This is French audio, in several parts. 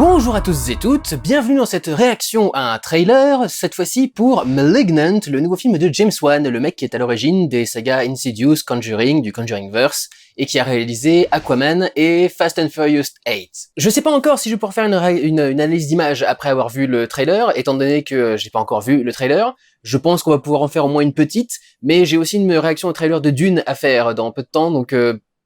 Bonjour à tous et toutes, bienvenue dans cette réaction à un trailer, cette fois-ci pour Malignant, le nouveau film de James Wan, le mec qui est à l'origine des sagas Insidious, Conjuring, du Conjuringverse, et qui a réalisé Aquaman et Fast and Furious 8. Je sais pas encore si je pourrais faire une analyse d'image après avoir vu le trailer, étant donné que j'ai pas encore vu le trailer. Je pense qu'on va pouvoir en faire au moins une petite, mais j'ai aussi une réaction au trailer de Dune à faire dans peu de temps, donc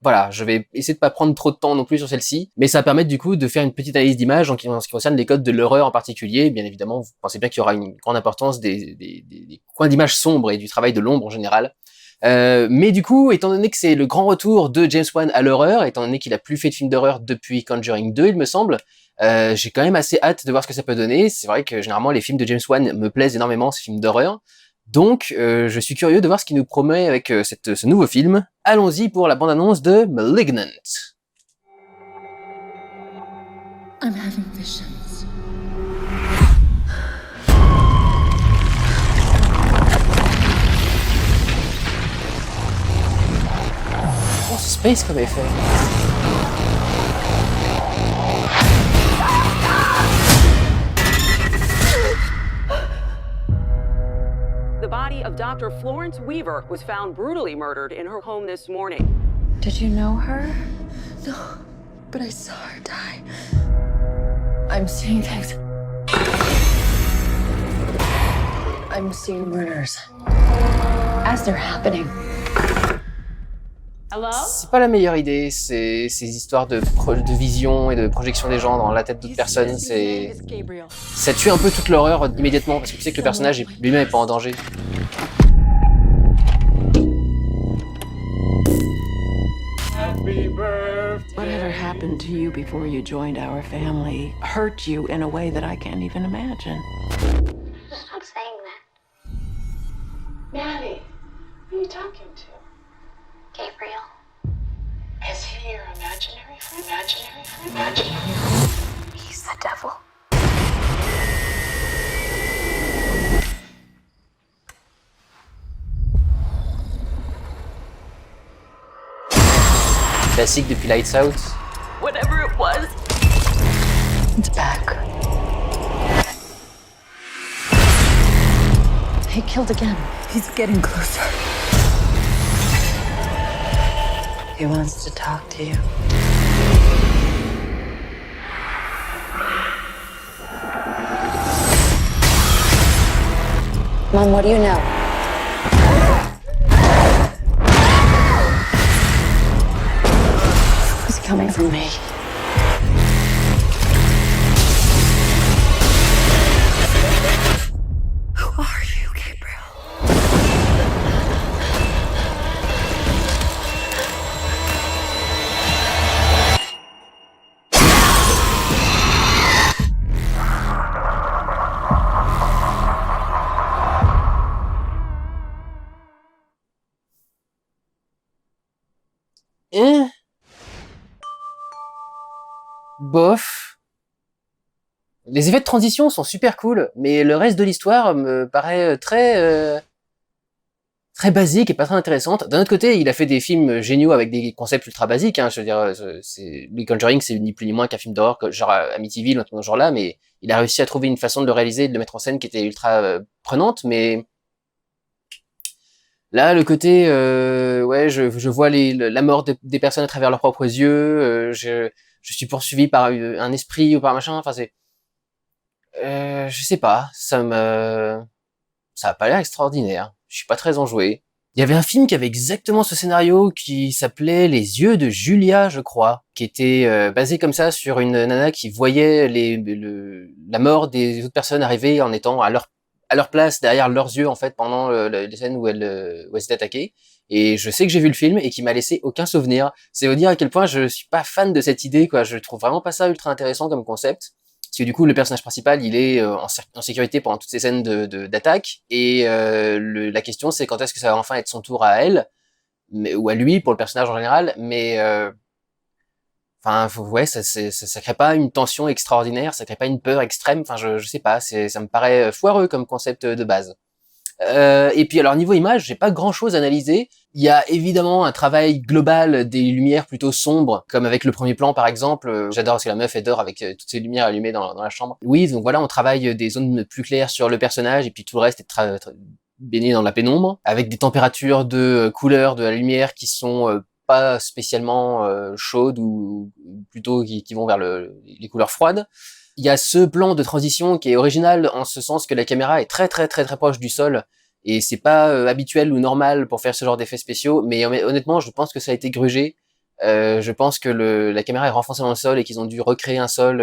voilà, je vais essayer de pas prendre trop de temps non plus sur celle-ci, mais ça va permettre du coup de faire une petite analyse d'image en ce qui concerne les codes de l'horreur en particulier. Bien évidemment, vous pensez bien qu'il y aura une grande importance des coins d'image sombres et du travail de l'ombre en général. Mais du coup, étant donné que c'est le grand retour de James Wan à l'horreur, étant donné qu'il a plus fait de films d'horreur depuis Conjuring 2, il me semble, j'ai quand même assez hâte de voir ce que ça peut donner. C'est vrai que généralement les films de James Wan me plaisent énormément, ces films d'horreur. Donc, je suis curieux de voir ce qu'il nous promet avec ce nouveau film. Allons-y pour la bande-annonce de Malignant. I'm having visions. Oh, c'est space comme effet. The body of Dr. Florence Weaver was found brutally murdered in her home this morning. Did you know her? No, but I saw her die. I'm seeing things. I'm seeing murders as they're happening. Hello? C'est pas la meilleure idée, ces histoires de vision et de projection des gens dans la tête d'autres personnes, ça tue un peu toute l'horreur immédiatement, parce que tu sais que le personnage lui-même est pas en danger. Whatever happened to you before you joined our family hurt you in a way that I can't even imagine. Stop saying that. Maddie, who are you talking to? Gabriel. Is he your imaginary friend? Imaginary friend? Imaginary friend? He's the devil. Classique depuis Lights Out. Whatever it was. It's back. He killed again. He's getting closer. He wants to talk to you. Mom, what do you know? He's coming for me. Who are you, Gabriel? Bof. Les effets de transition sont super cool, mais le reste de l'histoire me paraît très basique et pas très intéressante. D'un autre côté, il a fait des films géniaux avec des concepts ultra basiques, hein. Je veux dire, les Conjuring, c'est ni plus ni moins qu'un film d'horreur, genre Amityville, dans ce genre-là, mais il a réussi à trouver une façon de le réaliser et de le mettre en scène qui était ultra prenante, mais là, le côté, ouais, je vois la mort des personnes à travers leurs propres yeux, je suis poursuivi par un esprit ou par machin, enfin c'est... je sais pas, ça a pas l'air extraordinaire. Je suis pas très enjoué. Il y avait un film qui avait exactement ce scénario qui s'appelait Les yeux de Julia, je crois, qui était basé comme ça sur une nana qui voyait la mort des autres personnes arriver en étant à leur place, derrière leurs yeux en fait, pendant les scènes où elle s'était attaquée. Et je sais que j'ai vu le film et qui m'a laissé aucun souvenir. C'est vous dire à quel point je suis pas fan de cette idée, quoi. Je trouve vraiment pas ça ultra intéressant comme concept. Parce que du coup, le personnage principal, il est en sécurité pendant toutes ces scènes d'attaque. Et la question, c'est quand est-ce que ça va enfin être son tour à elle, ou à lui, pour le personnage en général. Mais enfin, ouais, ça crée pas une tension extraordinaire, ça crée pas une peur extrême. Enfin, je sais pas, ça me paraît foireux comme concept de base. Et puis alors niveau image, j'ai pas grand chose à analyser. Il y a évidemment un travail global des lumières plutôt sombres, comme avec le premier plan par exemple. J'adore parce que la meuf elle dort avec toutes ces lumières allumées dans la chambre. Oui, donc voilà, on travaille des zones plus claires sur le personnage et puis tout le reste est baigné dans la pénombre, avec des températures de couleur de la lumière qui sont pas spécialement chaudes ou plutôt qui vont vers les couleurs froides. Il y a ce plan de transition qui est original en ce sens que la caméra est très proche du sol et c'est pas habituel ou normal pour faire ce genre d'effets spéciaux, mais honnêtement je pense que ça a été grugé. Je pense que la caméra est renfoncée dans le sol et qu'ils ont dû recréer un sol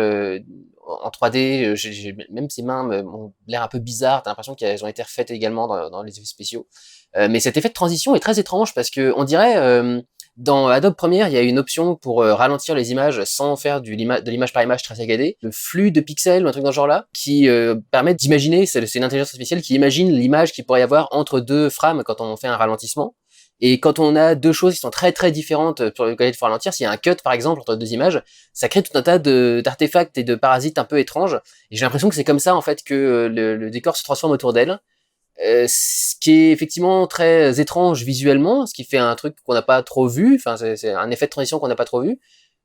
en 3D. Même ses mains ont l'air un peu bizarres, t'as l'impression qu'elles ont été refaites également dans les effets spéciaux. Mais cet effet de transition est très étrange parce que on dirait dans Adobe Premiere, il y a une option pour ralentir les images sans faire de l'image par image très saccadée, le flux de pixels ou un truc dans ce genre-là, qui permet d'imaginer, c'est une intelligence artificielle qui imagine l'image qu'il pourrait y avoir entre deux frames quand on fait un ralentissement. Et quand on a deux choses qui sont très différentes pour lesquelles il faut ralentir, s'il y a un cut par exemple entre deux images, ça crée tout un tas d'artefacts et de parasites un peu étranges. Et j'ai l'impression que c'est comme ça en fait que le décor se transforme autour d'elle. Ce qui est effectivement très étrange visuellement, ce qui fait un truc qu'on n'a pas trop vu, enfin c'est un effet de transition qu'on n'a pas trop vu,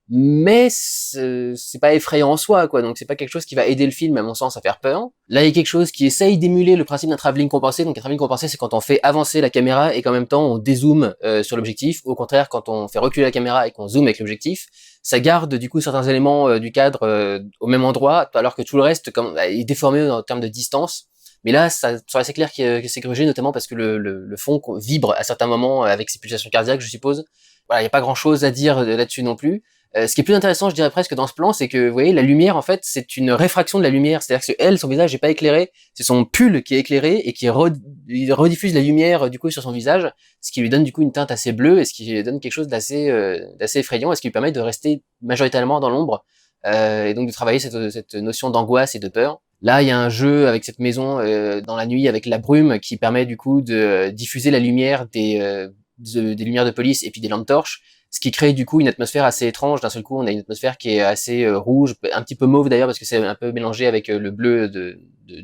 mais c'est pas effrayant en soi, quoi, donc c'est pas quelque chose qui va aider le film à mon sens à faire peur. Là il y a quelque chose qui essaye d'émuler le principe d'un travelling compensé, donc un travelling compensé c'est quand on fait avancer la caméra et qu'en même temps on dézoome sur l'objectif, au contraire quand on fait reculer la caméra et qu'on zoome avec l'objectif, ça garde du coup certains éléments du cadre au même endroit, alors que tout le reste est déformé en termes de distance. Mais là, ça c'est assez clair que c'est grugé, notamment parce que le fond vibre à certains moments avec ses pulsations cardiaques, je suppose. Voilà, il n'y a pas grand-chose à dire là-dessus non plus. Ce qui est plus intéressant, je dirais presque dans ce plan, c'est que vous voyez, la lumière, en fait, c'est une réfraction de la lumière. C'est-à-dire que elle, son visage n'est pas éclairé, c'est son pull qui est éclairé et qui il rediffuse la lumière du coup sur son visage, ce qui lui donne du coup une teinte assez bleue et ce qui lui donne quelque chose d'assez effrayant et ce qui lui permet de rester majoritairement dans l'ombre et donc de travailler cette notion d'angoisse et de peur. Là, il y a un jeu avec cette maison dans la nuit avec la brume qui permet du coup de diffuser la lumière des lumières de police et puis des lampes torches, ce qui crée du coup une atmosphère assez étrange. D'un seul coup, on a une atmosphère qui est assez rouge, un petit peu mauve d'ailleurs parce que c'est un peu mélangé avec le bleu de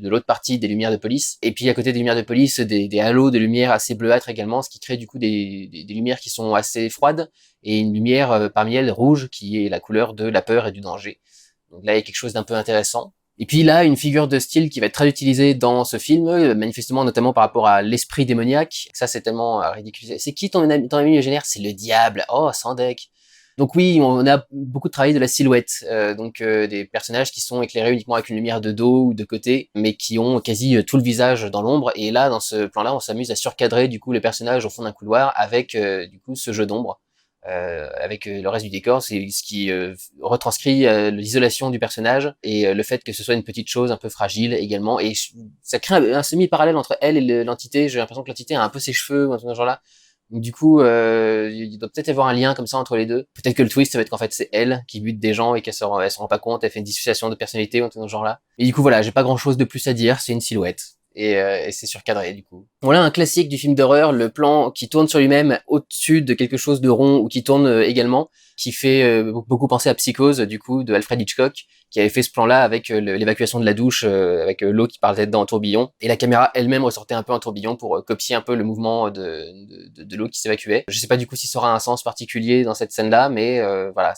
l'autre partie des lumières de police. Et puis à côté des lumières de police, des halos de lumière assez bleuâtres également, ce qui crée du coup des lumières qui sont assez froides et une lumière parmi elles rouge qui est la couleur de la peur et du danger. Donc là, il y a quelque chose d'un peu intéressant. Et puis là, une figure de style qui va être très utilisée dans ce film, manifestement notamment par rapport à l'esprit démoniaque. Ça, c'est tellement ridicule. C'est qui ton ami légionnaire? C'est le diable. Oh, Sandek. Donc oui, on a beaucoup de travail de la silhouette, des personnages qui sont éclairés uniquement avec une lumière de dos ou de côté, mais qui ont quasi tout le visage dans l'ombre. Et là, dans ce plan-là, on s'amuse à surcadrer du coup les personnages au fond d'un couloir avec du coup ce jeu d'ombre. Avec le reste du décor, c'est ce qui retranscrit l'isolation du personnage et le fait que ce soit une petite chose un peu fragile également, et ça crée un semi-parallèle entre elle et l'entité. J'ai l'impression que l'entité a un peu ses cheveux ou un truc dans ce genre-là, donc du coup il doit peut-être y avoir un lien comme ça entre les deux. Peut-être que le twist ça va être qu'en fait c'est elle qui bute des gens et qu'elle se rend pas compte, elle fait une dissociation de personnalité ou un truc dans ce genre-là. Et du coup voilà, j'ai pas grand-chose de plus à dire, c'est une silhouette. Et c'est surcadré du coup. Voilà un classique du film d'horreur, le plan qui tourne sur lui-même au-dessus de quelque chose de rond ou qui tourne également, qui fait beaucoup penser à Psychose du coup de Alfred Hitchcock, qui avait fait ce plan-là avec l'évacuation de la douche, avec l'eau qui partait dedans en tourbillon, et la caméra elle-même ressortait un peu en tourbillon pour copier un peu le mouvement de l'eau qui s'évacuait. Je sais pas du coup si ça aura un sens particulier dans cette scène-là, mais voilà,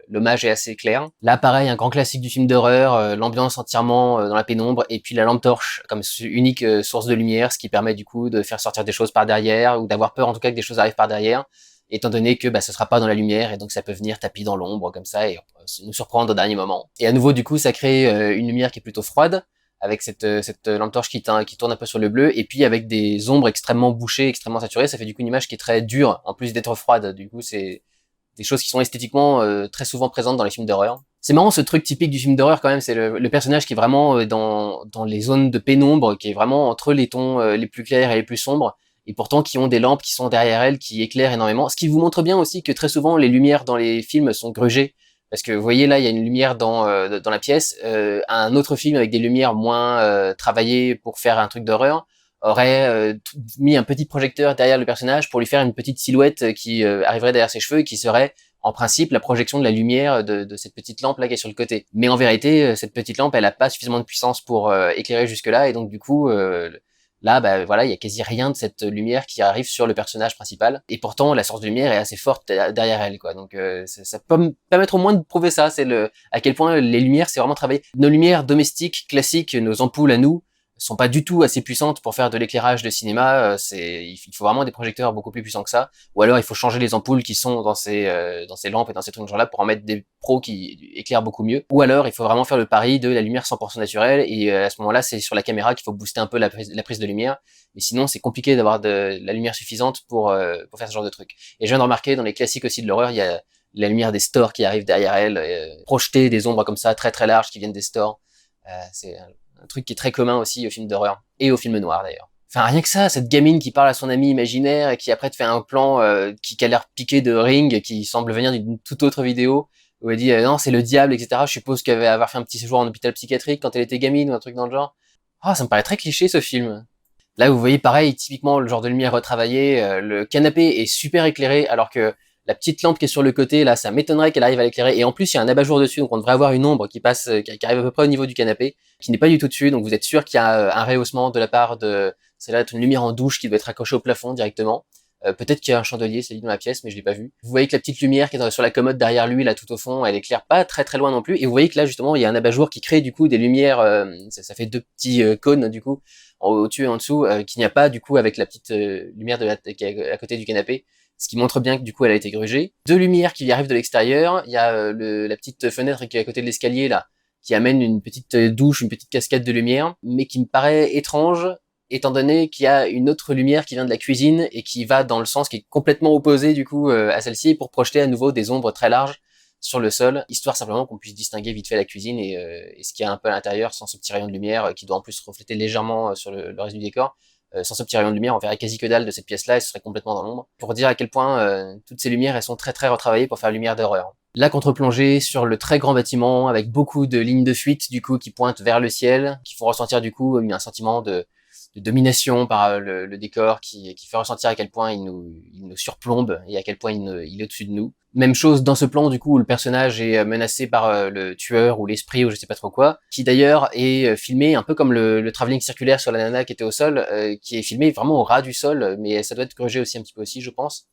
l'hommage est assez clair. Là pareil, un grand classique du film d'horreur, l'ambiance entièrement dans la pénombre, et puis la lampe torche comme unique source de lumière, ce qui permet du coup de faire sortir des choses par derrière, ou d'avoir peur en tout cas que des choses arrivent par derrière, étant donné que ce sera pas dans la lumière et donc ça peut venir tapis dans l'ombre comme ça et nous surprendre au dernier moment. Et à nouveau du coup ça crée une lumière qui est plutôt froide avec cette lampe torche qui tourne un peu sur le bleu, et puis avec des ombres extrêmement bouchées, extrêmement saturées, ça fait du coup une image qui est très dure en plus d'être froide. Du coup c'est des choses qui sont esthétiquement très souvent présentes dans les films d'horreur. C'est marrant ce truc typique du film d'horreur quand même, c'est le personnage qui est vraiment dans les zones de pénombre, qui est vraiment entre les tons les plus clairs et les plus sombres, et pourtant qui ont des lampes qui sont derrière elle, qui éclairent énormément. Ce qui vous montre bien aussi que très souvent les lumières dans les films sont grugées, parce que vous voyez là il y a une lumière dans la pièce, un autre film avec des lumières moins travaillées pour faire un truc d'horreur aurait mis un petit projecteur derrière le personnage pour lui faire une petite silhouette qui arriverait derrière ses cheveux et qui serait en principe la projection de la lumière de cette petite lampe là qui est sur le côté. Mais en vérité, cette petite lampe elle a pas suffisamment de puissance pour éclairer jusque là, et donc du coup Là, bah voilà, il y a quasi rien de cette lumière qui arrive sur le personnage principal, et pourtant la source de lumière est assez forte derrière elle, quoi. Donc ça peut me permettre au moins de prouver ça, c'est à quel point les lumières, c'est vraiment travaillé. Nos lumières domestiques classiques, nos ampoules à nous, sont pas du tout assez puissantes pour faire de l'éclairage de cinéma. Il faut vraiment des projecteurs beaucoup plus puissants que ça, ou alors il faut changer les ampoules qui sont dans ces lampes et dans ces trucs genre là pour en mettre des pros qui éclairent beaucoup mieux, ou alors il faut vraiment faire le pari de la lumière 100% naturelle, et à ce moment-là c'est sur la caméra qu'il faut booster un peu la prise de lumière, mais sinon c'est compliqué d'avoir de la lumière suffisante pour faire ce genre de truc. Et je viens de remarquer dans les classiques aussi de l'horreur, il y a la lumière des stores qui arrive derrière elle, projeter des ombres comme ça très très larges qui viennent des stores. C'est un truc qui est très commun aussi aux films d'horreur, et aux films noirs d'ailleurs. Enfin, rien que ça, cette gamine qui parle à son ami imaginaire, et qui après te fait un plan qui a l'air piqué de Ring, qui semble venir d'une toute autre vidéo, où elle dit non, c'est le diable, etc. Je suppose qu'elle va avoir fait un petit séjour en hôpital psychiatrique quand elle était gamine, ou un truc dans le genre. Ah, ça me paraît très cliché ce film. Là, vous voyez pareil, typiquement le genre de lumière retravaillée, le canapé est super éclairé, alors que la petite lampe qui est sur le côté, là, ça m'étonnerait qu'elle arrive à l'éclairer. Et en plus, il y a un abat-jour dessus, donc on devrait avoir une ombre qui passe, qui arrive à peu près au niveau du canapé, qui n'est pas du tout dessus. Donc vous êtes sûr qu'il y a un rehaussement de la part de, c'est là une lumière en douche qui doit être accrochée au plafond directement. Peut-être qu'il y a un chandelier, c'est dit dans la pièce, mais je l'ai pas vu. Vous voyez que la petite lumière qui est sur la commode derrière lui, là, tout au fond, elle éclaire pas très très loin non plus. Et vous voyez que là, justement, il y a un abat-jour qui crée du coup des lumières. Ça fait deux petits cônes du coup, au-dessus et en dessous, qu'il n'y a pas du coup avec la petite lumière qui est à côté du canapé. Ce qui montre bien que du coup elle a été grugée. Deux lumières qui arrivent de l'extérieur. Il y a la petite fenêtre qui est à côté de l'escalier là, qui amène une petite douche, une petite cascade de lumière, mais qui me paraît étrange, étant donné qu'il y a une autre lumière qui vient de la cuisine et qui va dans le sens qui est complètement opposé du coup à celle-ci, pour projeter à nouveau des ombres très larges sur le sol, histoire simplement qu'on puisse distinguer vite fait la cuisine et ce qu'il y a un peu à l'intérieur sans ce petit rayon de lumière qui doit en plus refléter légèrement sur le reste du décor. Sans ce petit rayon de lumière, on verrait quasi que dalle de cette pièce-là, et ce serait complètement dans l'ombre. Pour dire à quel point toutes ces lumières, elles sont très très retravaillées pour faire lumière d'horreur. La contre-plongée sur le très grand bâtiment, avec beaucoup de lignes de fuite, du coup, qui pointent vers le ciel, qui font ressentir du coup un sentiment de domination par le décor, qui fait ressentir à quel point il nous surplombe, et à quel point il est au-dessus de nous. Même chose dans ce plan, du coup, où le personnage est menacé par le tueur, ou l'esprit, ou je sais pas trop quoi, qui d'ailleurs est filmé un peu comme le travelling circulaire sur la nana qui était au sol, qui est filmé vraiment au ras du sol, mais ça doit être grugé aussi un petit peu aussi, je pense.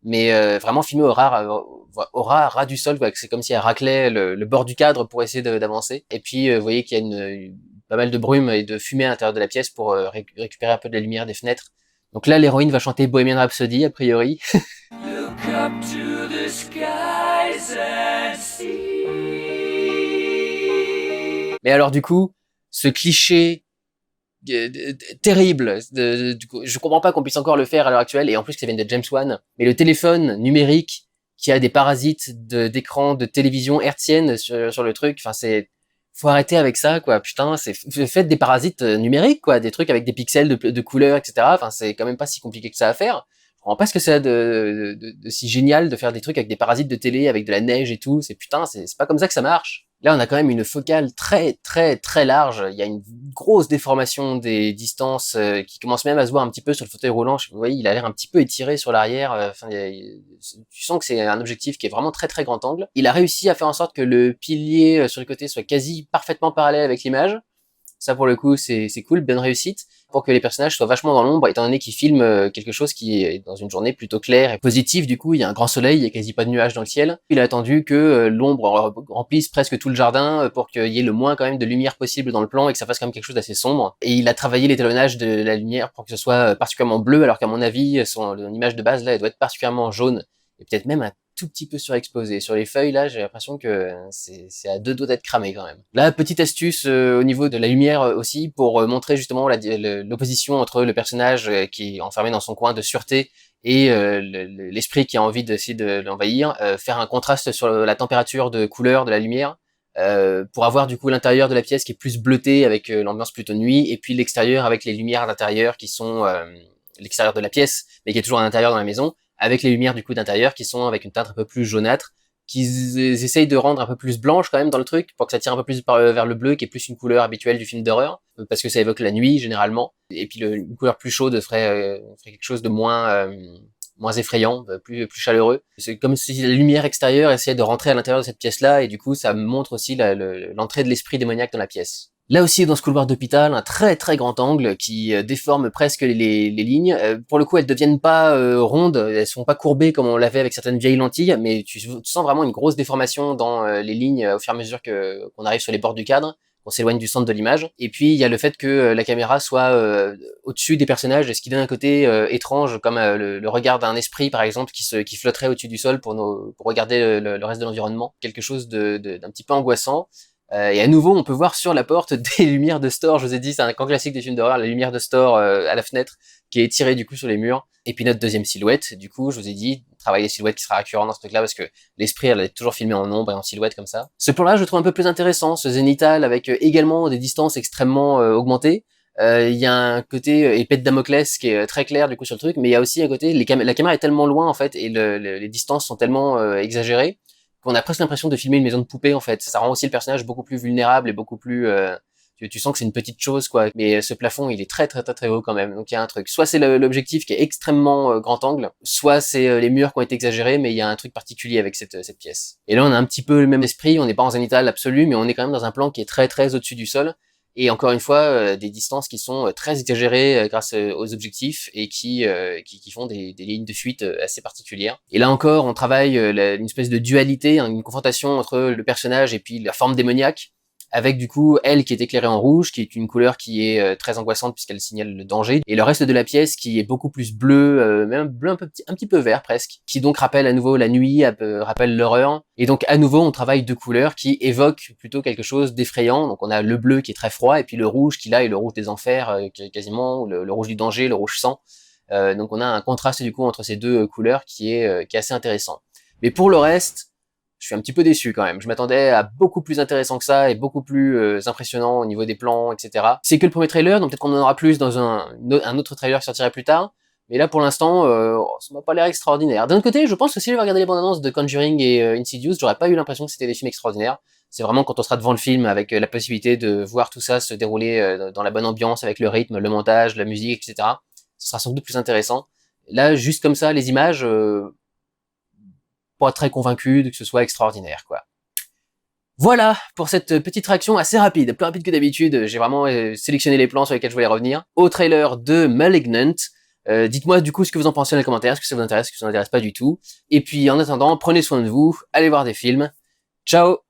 Mais vraiment filmé au ras du sol, quoi. C'est comme si elle raclait le bord du cadre pour essayer d'avancer. Et puis, vous voyez qu'il y a pas mal de brume et de fumée à l'intérieur de la pièce pour récupérer un peu de la lumière des fenêtres. Donc là, l'héroïne va chanter Bohemian Rhapsody, a priori. Look up to the skies and see. Mais alors du coup, ce cliché terrible, du coup, je comprends pas qu'on puisse encore le faire à l'heure actuelle, et en plus que ça vienne de James Wan, mais le téléphone numérique qui a des parasites d'écran de télévision hertzienne sur le truc, enfin faut arrêter avec ça, quoi. Putain, faites des parasites numériques, quoi, des trucs avec des pixels de couleurs, etc. Enfin, c'est quand même pas si compliqué que ça à faire. Je comprends pas ce que c'est de si génial de faire des trucs avec des parasites de télé, avec de la neige et tout. C'est pas comme ça que ça marche. Là, on a quand même une focale très très très large. Il y a une grosse déformation des distances qui commence même à se voir un petit peu sur le fauteuil roulant. Vous voyez, il a l'air un petit peu étiré sur l'arrière. Enfin, tu sens que c'est un objectif qui est vraiment très très grand angle. Il a réussi à faire en sorte que le pilier sur le côté soit quasi parfaitement parallèle avec l'image. Ça, pour le coup, c'est cool, bonne réussite, pour que les personnages soient vachement dans l'ombre, étant donné qu'ils filment quelque chose qui est dans une journée plutôt claire et positive. Du coup, il y a un grand soleil, il y a quasi pas de nuages dans le ciel. Il a attendu que l'ombre remplisse presque tout le jardin pour qu'il y ait le moins quand même de lumière possible dans le plan et que ça fasse quand même quelque chose d'assez sombre. Et il a travaillé l'étalonnage de la lumière pour que ce soit particulièrement bleu, alors qu'à mon avis, son image de base là, elle doit être particulièrement jaune, et peut-être même un tout petit peu surexposé. Sur les feuilles, là, j'ai l'impression que c'est à deux doigts d'être cramé quand même. Là, petite astuce au niveau de la lumière aussi, pour montrer justement l'opposition entre le personnage qui est enfermé dans son coin de sûreté et l'esprit qui a envie d'essayer de l'envahir, faire un contraste sur la température de couleur de la lumière, pour avoir du coup l'intérieur de la pièce qui est plus bleuté avec l'ambiance plutôt nuit, et puis l'extérieur avec les lumières d'intérieur qui sont l'extérieur de la pièce, mais qui est toujours à l'intérieur dans la maison, avec les lumières du coup d'intérieur qui sont avec une teinte un peu plus jaunâtre, qu'ils essayent de rendre un peu plus blanche quand même dans le truc, pour que ça tire un peu plus vers le bleu, qui est plus une couleur habituelle du film d'horreur, parce que ça évoque la nuit généralement, et puis une couleur plus chaude ferait quelque chose de moins effrayant, plus chaleureux. C'est comme si la lumière extérieure essayait de rentrer à l'intérieur de cette pièce-là, et du coup ça montre aussi l'entrée de l'esprit démoniaque dans la pièce. Là aussi, dans ce couloir d'hôpital, un très très grand angle qui déforme presque les lignes. Pour le coup, elles deviennent pas rondes, elles sont pas courbées comme on l'avait avec certaines vieilles lentilles, mais tu sens vraiment une grosse déformation dans les lignes au fur et à mesure qu'on arrive sur les bords du cadre, qu'on s'éloigne du centre de l'image. Et puis, il y a le fait que la caméra soit au-dessus des personnages, ce qui donne un côté étrange, comme le regard d'un esprit, par exemple, qui flotterait au-dessus du sol pour regarder le reste de l'environnement. Quelque chose d'un petit peu angoissant. Et à nouveau, on peut voir sur la porte des lumières de store. Je vous ai dit, c'est un grand classique des films d'horreur, la lumière de store à la fenêtre qui est tirée du coup sur les murs. Et puis notre deuxième silhouette, du coup, je vous ai dit, travail des silhouettes qui sera récurrent dans ce truc-là parce que l'esprit, elle est toujours filmé en ombre et en silhouette comme ça. Ce plan-là, je le trouve un peu plus intéressant, ce zénithal avec également des distances extrêmement augmentées. Il y a un côté épée de Damoclès qui est très clair du coup sur le truc, mais il y a aussi un côté, la caméra est tellement loin en fait et les distances sont tellement exagérées qu'on a presque l'impression de filmer une maison de poupée en fait. Ça rend aussi le personnage beaucoup plus vulnérable et beaucoup plus tu sens que c'est une petite chose quoi, mais ce plafond il est très très très très haut quand même. Donc il y a un truc, soit c'est l'objectif qui est extrêmement grand angle, soit c'est les murs qui ont été exagérés, mais il y a un truc particulier avec cette pièce. Et là on a un petit peu le même esprit, on n'est pas en zénithal absolu, mais on est quand même dans un plan qui est très très au-dessus du sol. Et encore une fois, des distances qui sont très exagérées grâce aux objectifs et qui font des lignes de fuite assez particulières. Et là encore, on travaille une espèce de dualité, une confrontation entre le personnage et puis la forme démoniaque, avec du coup elle qui est éclairée en rouge, qui est une couleur qui est très angoissante puisqu'elle signale le danger, et le reste de la pièce qui est beaucoup plus bleu, même bleu un petit peu vert presque, qui donc rappelle à nouveau la nuit, rappelle l'horreur. Et donc à nouveau on travaille deux couleurs qui évoquent plutôt quelque chose d'effrayant. Donc on a le bleu qui est très froid et puis le rouge qui là est le rouge des enfers quasiment, le rouge du danger, le rouge sang. Donc on a un contraste du coup entre ces deux couleurs qui est assez intéressant. Mais pour le reste, je suis un petit peu déçu quand même. Je m'attendais à beaucoup plus intéressant que ça et beaucoup plus impressionnant au niveau des plans, etc. C'est que le premier trailer, donc peut-être qu'on en aura plus dans un autre trailer qui sortira plus tard. Mais là, pour l'instant, ça m'a pas l'air extraordinaire. D'un autre côté, je pense que si j'avais regardé les bandes annonces de Conjuring et Insidious, j'aurais pas eu l'impression que c'était des films extraordinaires. C'est vraiment quand on sera devant le film avec la possibilité de voir tout ça se dérouler dans la bonne ambiance, avec le rythme, le montage, la musique, etc. Ce sera sans doute plus intéressant. Là, juste comme ça, les images, pas très convaincu que ce soit extraordinaire, quoi. Voilà pour cette petite réaction assez rapide, plus rapide que d'habitude. J'ai vraiment sélectionné les plans sur lesquels je voulais revenir. Au trailer de Malignant. Dites-moi du coup ce que vous en pensez dans les commentaires, est-ce que ça vous intéresse, est-ce que ça vous intéresse pas du tout. Et puis en attendant, prenez soin de vous, allez voir des films. Ciao!